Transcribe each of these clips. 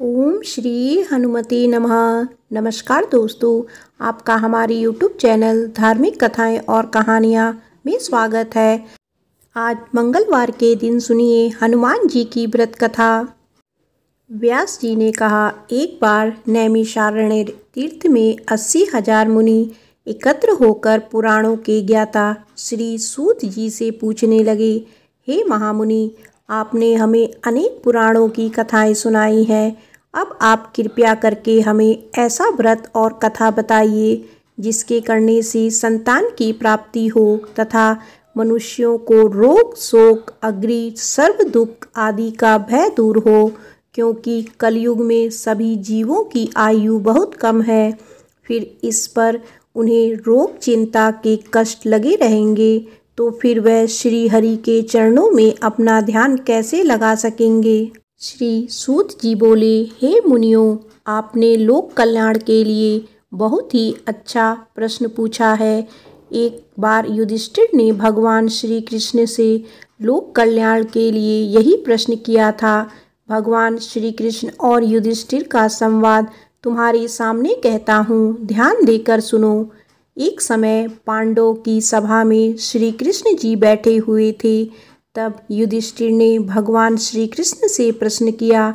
ओम श्री हनुमते नमः। नमस्कार दोस्तों, आपका हमारे YouTube चैनल धार्मिक कथाएं और कहानियां में स्वागत है। आज मंगलवार के दिन सुनिए हनुमान जी की व्रत कथा। व्यास जी ने कहा, एक बार नैमिषारण्य तीर्थ में 80,000 मुनि एकत्र होकर पुराणों के ज्ञाता श्री सूत जी से पूछने लगे, हे महामुनि, आपने हमें अनेक पुराणों की कथाएं सुनाई हैं। अब आप कृपया करके हमें ऐसा व्रत और कथा बताइए जिसके करने से संतान की प्राप्ति हो तथा मनुष्यों को रोग शोक अग्नि सर्व दुख आदि का भय दूर हो, क्योंकि कलयुग में सभी जीवों की आयु बहुत कम है। फिर इस पर उन्हें रोग चिंता के कष्ट लगे रहेंगे तो फिर वह श्री हरि के चरणों में अपना ध्यान कैसे लगा सकेंगे। श्री सूत जी बोले, हे मुनियों, आपने लोक कल्याण के लिए बहुत ही अच्छा प्रश्न पूछा है। एक बार युधिष्ठिर ने भगवान श्री कृष्ण से लोक कल्याण के लिए यही प्रश्न किया था। भगवान श्री कृष्ण और युधिष्ठिर का संवाद तुम्हारे सामने कहता हूँ, ध्यान देकर सुनो। एक समय पांडवों की सभा में श्री कृष्ण जी बैठे हुए थे। तब युधिष्ठिर ने भगवान श्री कृष्ण से प्रश्न किया,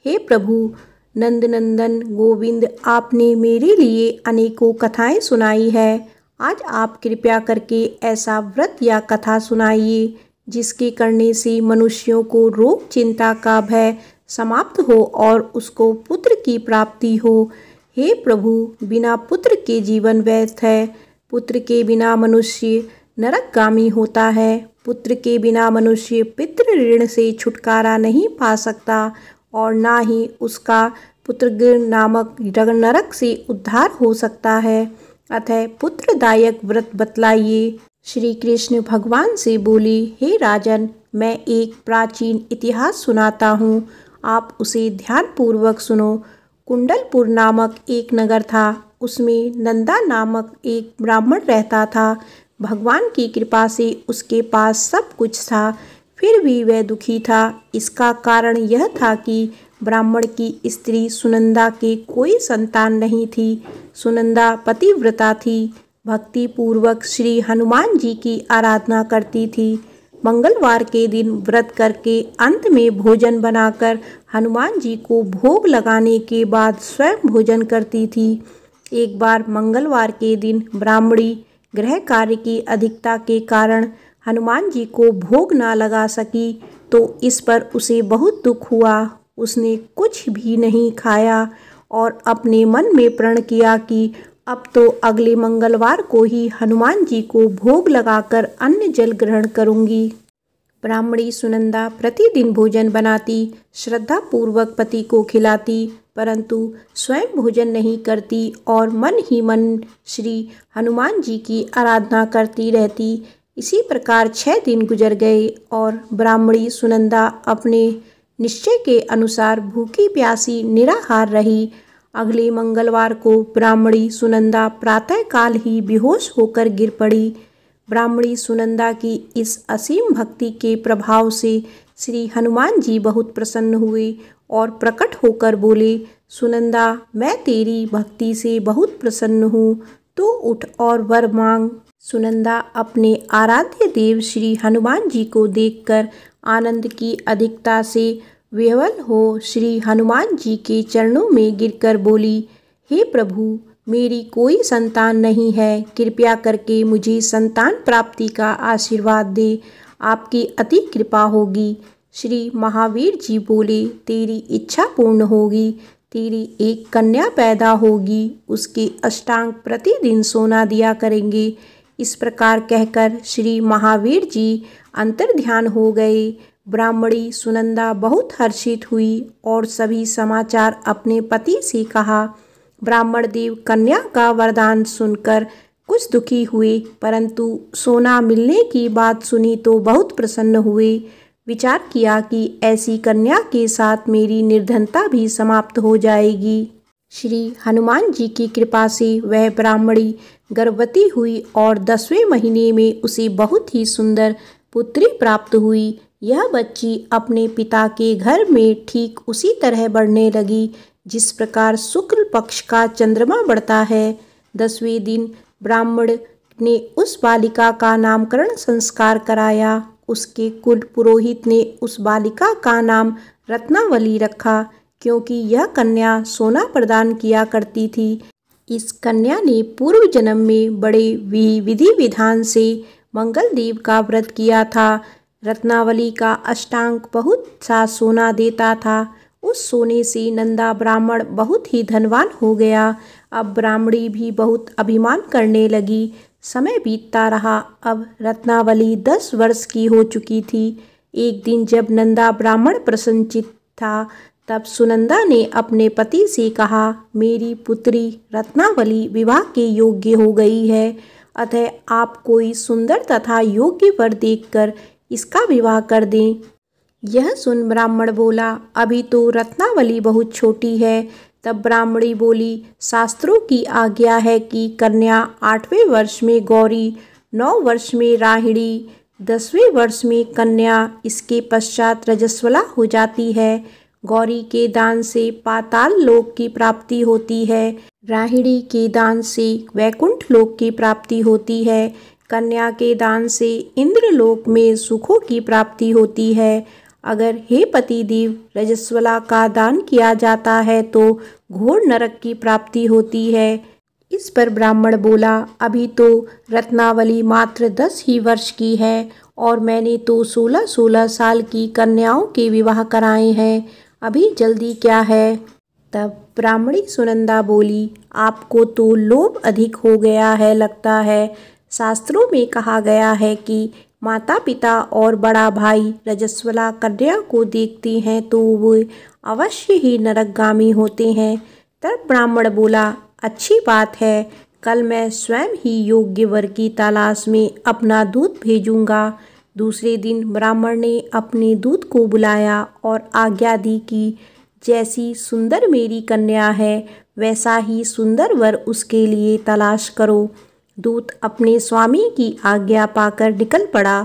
हे प्रभु नंदनंदन गोविंद, आपने मेरे लिए अनेकों कथाएं सुनाई है। आज आप कृपया करके ऐसा व्रत या कथा सुनाइए जिसके करने से मनुष्यों को रोग चिंता का भय समाप्त हो और उसको पुत्र की प्राप्ति हो। हे प्रभु, बिना पुत्र के जीवन व्यर्थ है। पुत्र के बिना मनुष्य नरकगामी होता है। पुत्र के बिना मनुष्य पितृ ऋण से छुटकारा नहीं पा सकता और ना ही उसका पुत्रगृह नामक नरक से उद्धार हो सकता है। अतः पुत्रदायक व्रत बतलाइए। श्री कृष्ण भगवान से बोले, हे राजन, मैं एक प्राचीन इतिहास सुनाता हूँ, आप उसे ध्यानपूर्वक सुनो। कुंडलपुर नामक एक नगर था। उसमें नंदा नामक एक ब्राह्मण रहता था। भगवान की कृपा से उसके पास सब कुछ था, फिर भी वह दुखी था। इसका कारण यह था कि ब्राह्मण की स्त्री सुनंदा के कोई संतान नहीं थी। सुनंदा पतिव्रता थी, भक्ति पूर्वक श्री हनुमान जी की आराधना करती थी। मंगलवार के दिन व्रत करके अंत में भोजन बनाकर हनुमान जी को भोग लगाने के बाद स्वयं भोजन करती थी। एक बार मंगलवार के दिन ब्राह्मणी गृह कार्य की अधिकता के कारण हनुमान जी को भोग ना लगा सकी तो इस पर उसे बहुत दुख हुआ। उसने कुछ भी नहीं खाया और अपने मन में प्रण किया कि अब तो अगले मंगलवार को ही हनुमान जी को भोग लगाकर अन्न जल ग्रहण करूंगी। ब्राह्मणी सुनंदा प्रतिदिन भोजन बनाती, श्रद्धापूर्वक पति को खिलाती, परंतु स्वयं भोजन नहीं करती और मन ही मन श्री हनुमान जी की आराधना करती रहती। इसी प्रकार 6 दिन गुजर गए और ब्राह्मणी सुनंदा अपने निश्चय के अनुसार भूखी प्यासी निराहार रही। अगले मंगलवार को ब्राह्मणी सुनंदा प्रातःकाल ही बेहोश होकर गिर पड़ी। ब्राह्मणी सुनंदा की इस असीम भक्ति के प्रभाव से श्री हनुमान जी बहुत प्रसन्न हुए और प्रकट होकर बोले, सुनंदा, मैं तेरी भक्ति से बहुत प्रसन्न हूँ, तू उठ और वर मांग। सुनंदा अपने आराध्य देव श्री हनुमान जी को देखकर आनंद की अधिकता से विह्वल हो श्री हनुमान जी के चरणों में गिरकर बोली, हे प्रभु, मेरी कोई संतान नहीं है, कृपया करके मुझे संतान प्राप्ति का आशीर्वाद दे, आपकी अति कृपा होगी। श्री महावीर जी बोले, तेरी इच्छा पूर्ण होगी, तेरी एक कन्या पैदा होगी, उसके अष्टांग प्रतिदिन सोना दिया करेंगे। इस प्रकार कहकर श्री महावीर जी अंतर्ध्यान हो गए। ब्राह्मणी सुनंदा बहुत हर्षित हुई और सभी समाचार अपने पति से कहा। ब्राह्मण देव कन्या का वरदान सुनकर कुछ दुखी हुए, परंतु सोना मिलने की बात सुनी तो बहुत प्रसन्न हुए। विचार किया कि ऐसी कन्या के साथ मेरी निर्धनता भी समाप्त हो जाएगी। श्री हनुमान जी की कृपा से वह ब्राह्मणी गर्भवती हुई और 10वें महीने में उसे बहुत ही सुंदर पुत्री प्राप्त हुई। यह बच्ची अपने पिता के घर में ठीक उसी तरह बढ़ने लगी जिस प्रकार शुक्ल पक्ष का चंद्रमा बढ़ता है। 10वें दिन ब्राह्मण ने उस बालिका का नामकरण संस्कार कराया। उसके कुल पुरोहित ने उस बालिका का नाम रत्नावली रखा, क्योंकि यह कन्या सोना प्रदान किया करती थी। इस कन्या ने पूर्व जन्म में बड़े विधि विधान से मंगलदेव का व्रत किया था। रत्नावली का अष्टांग बहुत सा सोना देता था। उस सोने से नंदा ब्राह्मण बहुत ही धनवान हो गया। अब ब्राह्मणी भी बहुत अभिमान करने लगी। समय बीतता रहा। अब रत्नावली 10 वर्ष की हो चुकी थी। एक दिन जब नंदा ब्राह्मण प्रसन्नचित्त था, तब सुनंदा ने अपने पति से कहा, मेरी पुत्री रत्नावली विवाह के योग्य हो गई है, अतः आप कोई सुंदर तथा योग्य वर देखकर इसका विवाह कर दें। यह सुन ब्राह्मण बोला, अभी तो रत्नावली बहुत छोटी है। तब ब्राह्मणी बोली, शास्त्रों की आज्ञा है कि कन्या 8वें वर्ष में गौरी, 9 वर्ष में राहिणी, 10वें वर्ष में कन्या, इसके पश्चात रजस्वला हो जाती है। गौरी के दान से पाताल लोक की प्राप्ति होती है, राहिणी के दान से वैकुंठ लोक की प्राप्ति होती है, कन्या के दान से इंद्र लोक में सुखों की प्राप्ति होती है। अगर हे पतिदेव रजस्वला का दान किया जाता है तो घोर नरक की प्राप्ति होती है। इस पर ब्राह्मण बोला, अभी तो रत्नावली मात्र 10 ही वर्ष की है और मैंने तो 16-16 साल की कन्याओं के विवाह कराए हैं, अभी जल्दी क्या है। तब ब्राह्मणी सुनंदा बोली, आपको तो लोभ अधिक हो गया है लगता है। शास्त्रों में कहा गया है कि माता पिता और बड़ा भाई रजस्वला कन्या को देखते हैं तो वो अवश्य ही नरकगामी होते हैं। तब ब्राह्मण बोला, अच्छी बात है, कल मैं स्वयं ही योग्य वर की तलाश में अपना दूत भेजूंगा। दूसरे दिन ब्राह्मण ने अपने दूत को बुलाया और आज्ञा दी कि जैसी सुंदर मेरी कन्या है वैसा ही सुंदर वर उसके लिए तलाश करो। दूत अपने स्वामी की आज्ञा पाकर निकल पड़ा।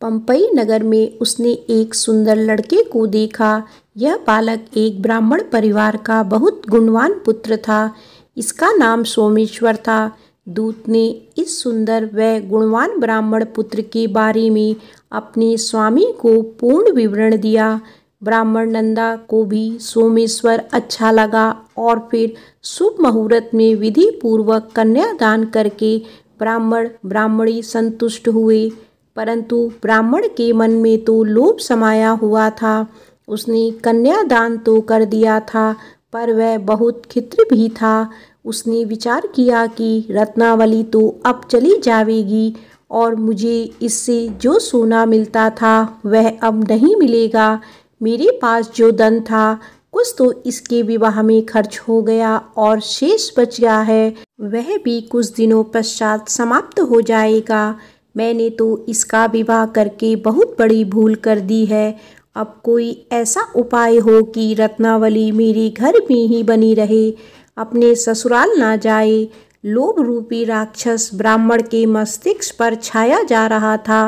पंपई नगर में उसने एक सुंदर लड़के को देखा। यह बालक एक ब्राह्मण परिवार का बहुत गुणवान पुत्र था। इसका नाम सोमेश्वर था। दूत ने इस सुंदर व गुणवान ब्राह्मण पुत्र के बारे में अपने स्वामी को पूर्ण विवरण दिया। ब्राह्मण नंदा को भी सोमेश्वर अच्छा लगा और फिर शुभ मुहूर्त में विधि पूर्वक कन्यादान करके ब्राह्मण ब्राह्मणी संतुष्ट हुए। परंतु ब्राह्मण के मन में तो लोभ समाया हुआ था। उसने कन्यादान तो कर दिया था, पर वह बहुत खिन्न भी था। उसने विचार किया कि रत्नावली तो अब चली जाएगी और मुझे इससे जो सोना मिलता था वह अब नहीं मिलेगा। मेरे पास जो धन था कुछ तो इसके विवाह में खर्च हो गया और शेष बच गया है, वह भी कुछ दिनों पश्चात समाप्त हो जाएगा। मैंने तो इसका विवाह करके बहुत बड़ी भूल कर दी है। अब कोई ऐसा उपाय हो कि रत्नावली मेरे घर में ही बनी रहे, अपने ससुराल ना जाए। लोभ रूपी राक्षस ब्राह्मण के मस्तिष्क पर छाया जा रहा था।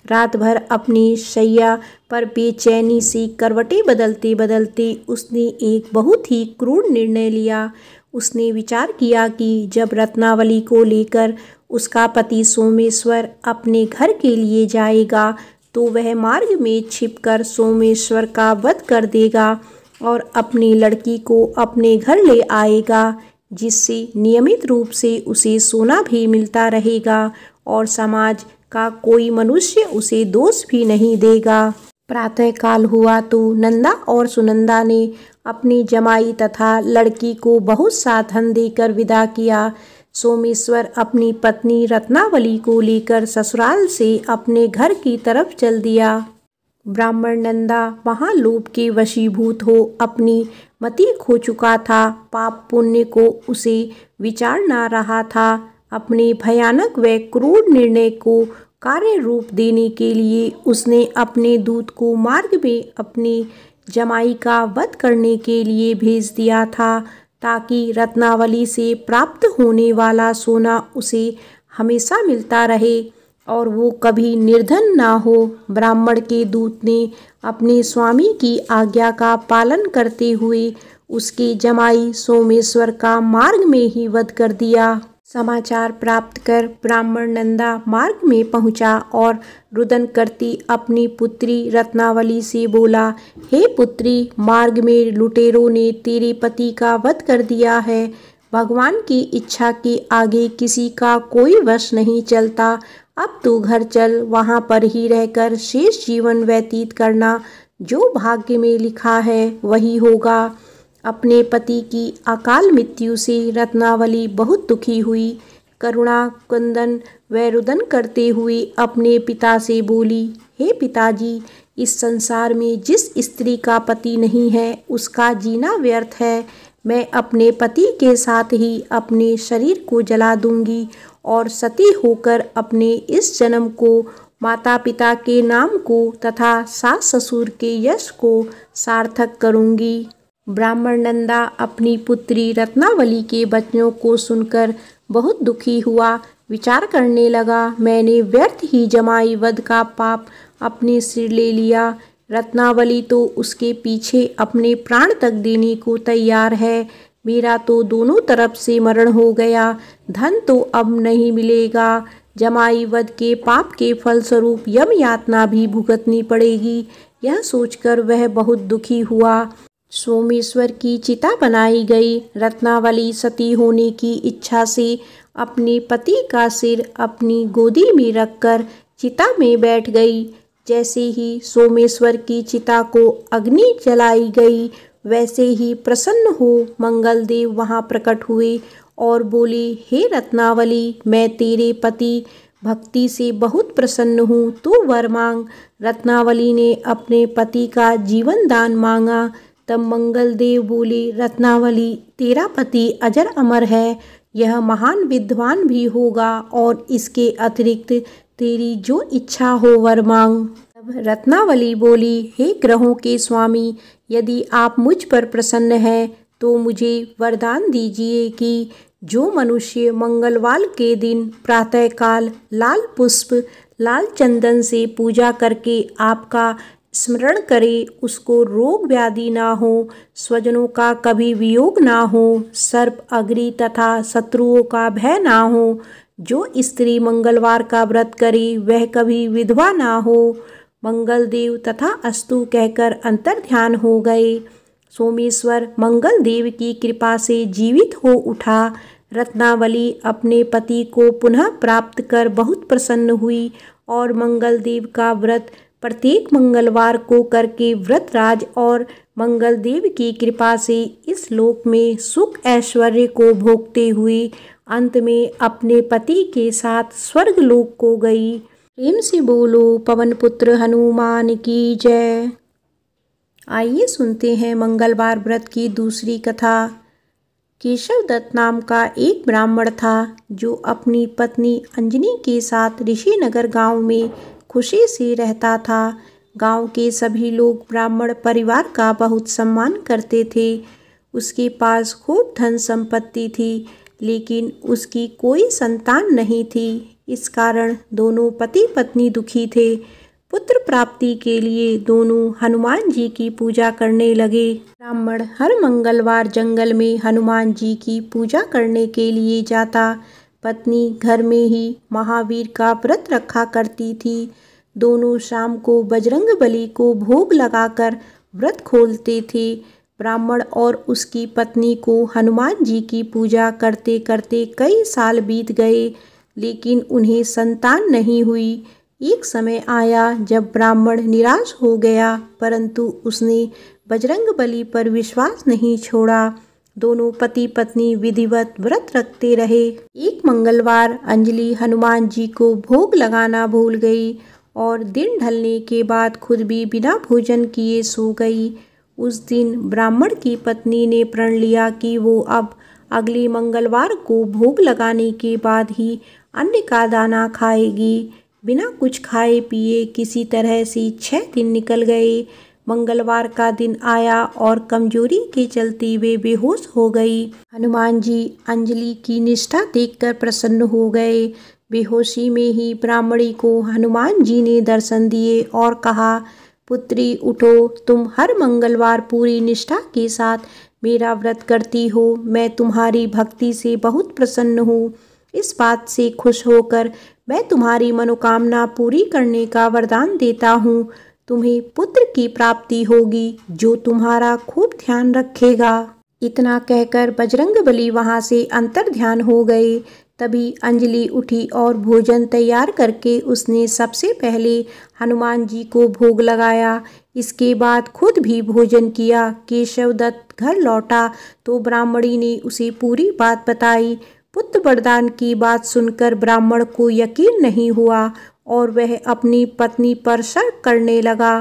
रात भर अपनी शैया पर बेचैनी से करवटें बदलते बदलते उसने एक बहुत ही क्रूर निर्णय लिया। उसने विचार किया कि जब रत्नावली को लेकर उसका पति सोमेश्वर अपने घर के लिए जाएगा तो वह मार्ग में छिपकर सोमेश्वर का वध कर देगा और अपनी लड़की को अपने घर ले आएगा, जिससे नियमित रूप से उसे सोना भी मिलता रहेगा और समाज का कोई मनुष्य उसे दोष भी नहीं देगा। प्रातःकाल हुआ तो नंदा और सुनंदा ने अपनी जमाई तथा लड़की को बहुत सा धन देकर विदा किया। सोमेश्वर अपनी पत्नी रत्नावली को लेकर ससुराल से अपने घर की तरफ चल दिया। ब्राह्मण नंदा वहाँ लोभ के वशीभूत हो अपनी मति खो चुका था। पाप पुण्य को उसे विचार ना रहा था। अपने भयानक व क्रूर निर्णय को कार्य रूप देने के लिए उसने अपने दूत को मार्ग में अपनी जमाई का वध करने के लिए भेज दिया था, ताकि रत्नावली से प्राप्त होने वाला सोना उसे हमेशा मिलता रहे और वो कभी निर्धन ना हो। ब्राह्मण के दूत ने अपने स्वामी की आज्ञा का पालन करते हुए उसके जमाई सोमेश्वर का मार्ग में ही वध कर दिया। समाचार प्राप्त कर ब्राह्मण नंदा मार्ग में पहुंचा और रुदन करती अपनी पुत्री रत्नावली से बोला, हे पुत्री, मार्ग में लुटेरों ने तेरे पति का वध कर दिया है। भगवान की इच्छा के आगे किसी का कोई वश नहीं चलता। अब तू घर चल, वहाँ पर ही रहकर शेष जीवन व्यतीत करना। जो भाग्य में लिखा है वही होगा। अपने पति की अकाल मृत्यु से रत्नावली बहुत दुखी हुई। करुणा क्रंदन व रुदन करते हुए अपने पिता से बोली, हे पिताजी, इस संसार में जिस स्त्री का पति नहीं है उसका जीना व्यर्थ है। मैं अपने पति के साथ ही अपने शरीर को जला दूंगी और सती होकर अपने इस जन्म को, माता पिता के नाम को तथा सास ससुर के यश को सार्थक करूंगी। ब्राह्मण नंदा अपनी पुत्री रत्नावली के वचनों को सुनकर बहुत दुखी हुआ। विचार करने लगा, मैंने व्यर्थ ही जमाई वध का पाप अपने सिर ले लिया। रत्नावली तो उसके पीछे अपने प्राण तक देने को तैयार है। मेरा तो दोनों तरफ से मरण हो गया। धन तो अब नहीं मिलेगा। जमाई वध के पाप के फलस्वरूप यम यातना भी भुगतनी पड़ेगी। यह सोचकर वह बहुत दुखी हुआ। सोमेश्वर की चिता बनाई गई। रत्नावली सती होने की इच्छा से अपने पति का सिर अपनी गोदी में रखकर चिता में बैठ गई। जैसे ही सोमेश्वर की चिता को अग्नि जलाई गई, वैसे ही प्रसन्न हो मंगलदेव वहां प्रकट हुए और बोले, हे रत्नावली, मैं तेरे पति भक्ति से बहुत प्रसन्न हूँ, तू वर मांग। रत्नावली ने अपने पति का जीवन दान मांगा। तब मंगलदेव बोले, रत्नावली, तेरा पति अजर अमर है, यह महान विद्वान भी होगा और इसके अतिरिक्त तेरी जो इच्छा हो वर मांग। तब रत्नावली बोली, हे ग्रहों के स्वामी, यदि आप मुझ पर प्रसन्न हैं तो मुझे वरदान दीजिए कि जो मनुष्य मंगलवार के दिन प्रातःकाल लाल पुष्प लाल चंदन से पूजा करके आपका स्मरण करे, उसको रोग व्याधि ना हो, स्वजनों का कभी वियोग ना हो, सर्प अग्नि तथा शत्रुओं का भय ना हो। जो स्त्री मंगलवार का व्रत करे वह कभी विधवा ना हो। मंगलदेव तथा अस्तु कहकर अंतर्ध्यान हो गए। सोमेश्वर मंगलदेव की कृपा से जीवित हो उठा। रत्नावली अपने पति को पुनः प्राप्त कर बहुत प्रसन्न हुई और मंगलदेव का व्रत प्रत्येक मंगलवार को करके व्रतराज और मंगलदेव की कृपा से इस लोक में सुख ऐश्वर्य को भोगते हुए अंत में अपने पति के साथ स्वर्ग लोक को गई। प्रेम से बोलो पवन पुत्र हनुमान की जय। आइए सुनते हैं मंगलवार व्रत की दूसरी कथा। केशव दत्त नाम का एक ब्राह्मण था जो अपनी पत्नी अंजनी के साथ ऋषिनगर गांव में खुशी से रहता था। गांव के सभी लोग ब्राह्मण परिवार का बहुत सम्मान करते थे। उसके पास खूब धन संपत्ति थी, लेकिन उसकी कोई संतान नहीं थी। इस कारण दोनों पति पत्नी दुखी थे। पुत्र प्राप्ति के लिए दोनों हनुमान जी की पूजा करने लगे। ब्राह्मण हर मंगलवार जंगल में हनुमान जी की पूजा करने के लिए जाता। पत्नी घर में ही महावीर का व्रत रखा करती थी। दोनों शाम को बजरंगबली को भोग लगाकर व्रत खोलते थे। ब्राह्मण और उसकी पत्नी को हनुमान जी की पूजा करते करते कई साल बीत गए, लेकिन उन्हें संतान नहीं हुई। एक समय आया जब ब्राह्मण निराश हो गया, परंतु उसने बजरंगबली पर विश्वास नहीं छोड़ा। दोनों पति पत्नी विधिवत व्रत रखते रहे। एक मंगलवार अंजलि हनुमान जी को भोग लगाना भूल गई और दिन ढलने के बाद खुद भी बिना भोजन किए सो गई। उस दिन ब्राह्मण की पत्नी ने प्रण लिया कि वो अब अगले मंगलवार को भोग लगाने के बाद ही अन्न का दाना खाएगी। बिना कुछ खाए पिए किसी तरह से 6 दिन निकल गए। मंगलवार का दिन आया और कमजोरी के चलते वे बेहोश हो गई। हनुमान जी अंजलि की निष्ठा देखकर प्रसन्न हो गए। बेहोशी में ही ब्राह्मणी को हनुमान जी ने दर्शन दिए और कहा, पुत्री उठो, तुम हर मंगलवार पूरी निष्ठा के साथ मेरा व्रत करती हो। मैं तुम्हारी भक्ति से बहुत प्रसन्न हूँ। इस बात से खुश होकर मैं तुम्हारी मनोकामना पूरी करने का वरदान देता हूँ। तुम्हें पुत्र की प्राप्ति होगी जो तुम्हारा खूब ध्यान रखेगा। इतना कहकर बजरंगबली वहाँ से अंतर्ध्यान हो गए। तभी अंजलि उठी और भोजन तैयार करके उसने सबसे पहले हनुमान जी को भोग लगाया। इसके बाद खुद भी भोजन किया। केशव दत्त घर लौटा तो ब्राह्मणी ने उसे पूरी बात बताई। पुत्र वरदान की बात सुनकर ब्राह्मण को यकीन नहीं हुआ और वह अपनी पत्नी पर शक करने लगा।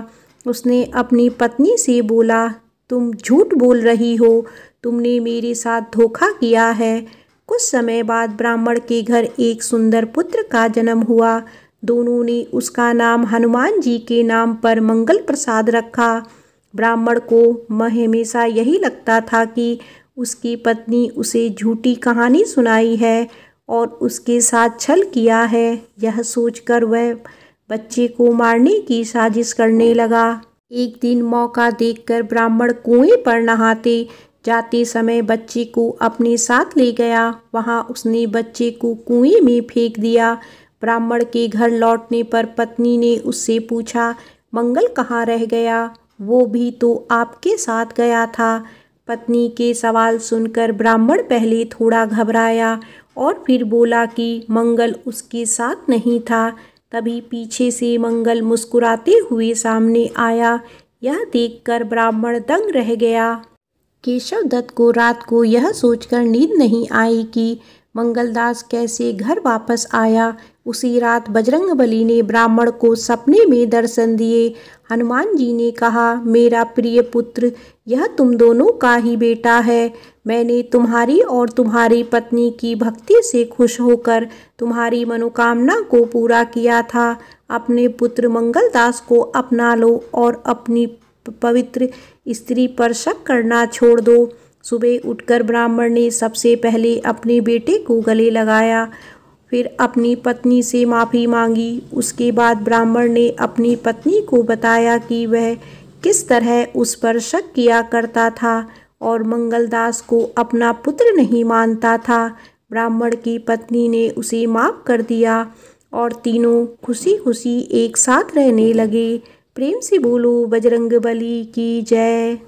उसने अपनी पत्नी से बोला, तुम झूठ बोल रही हो, तुमने मेरे साथ धोखा किया है। कुछ समय बाद ब्राह्मण के घर एक सुंदर पुत्र का जन्म हुआ। दोनों ने उसका नाम हनुमान जी के नाम पर मंगल प्रसाद रखा। ब्राह्मण को हमेशा यही लगता था कि उसकी पत्नी उसे झूठी कहानी सुनाई है और उसके साथ छल किया है। यह सोचकर वह बच्चे को मारने की साजिश करने लगा। एक दिन मौका देखकर ब्राह्मण कुएं पर नहाते जाते समय बच्चे को अपने साथ ले गया। वहां उसने बच्चे को कुएं में फेंक दिया। ब्राह्मण के घर लौटने पर पत्नी ने उससे पूछा, मंगल कहाँ रह गया? वो भी तो आपके साथ गया था। पत्नी के सवाल सुनकर ब्राह्मण पहले थोड़ा घबराया और फिर बोला कि मंगल उसके साथ नहीं था। तभी पीछे से मंगल मुस्कुराते हुए सामने आया। यह देखकर ब्राह्मण दंग रह गया। केशव दत्त को रात को यह सोचकर नींद नहीं आई कि मंगलदास कैसे घर वापस आया। उसी रात बजरंगबली ने ब्राह्मण को सपने में दर्शन दिए। हनुमान जी ने कहा, मेरा प्रिय पुत्र, यह तुम दोनों का ही बेटा है। मैंने तुम्हारी और तुम्हारी पत्नी की भक्ति से खुश होकर तुम्हारी मनोकामना को पूरा किया था। अपने पुत्र मंगलदास को अपना लो और अपनी पवित्र स्त्री पर शक करना छोड़ दो। सुबह उठकर ब्राह्मण ने सबसे पहले अपने बेटे को गले लगाया, फिर अपनी पत्नी से माफ़ी मांगी। उसके बाद ब्राह्मण ने अपनी पत्नी को बताया कि वह किस तरह उस पर शक किया करता था और मंगलदास को अपना पुत्र नहीं मानता था। ब्राह्मण की पत्नी ने उसे माफ़ कर दिया और तीनों खुशी खुशी एक साथ रहने लगे। प्रेम से बोलो बजरंगबली की जय।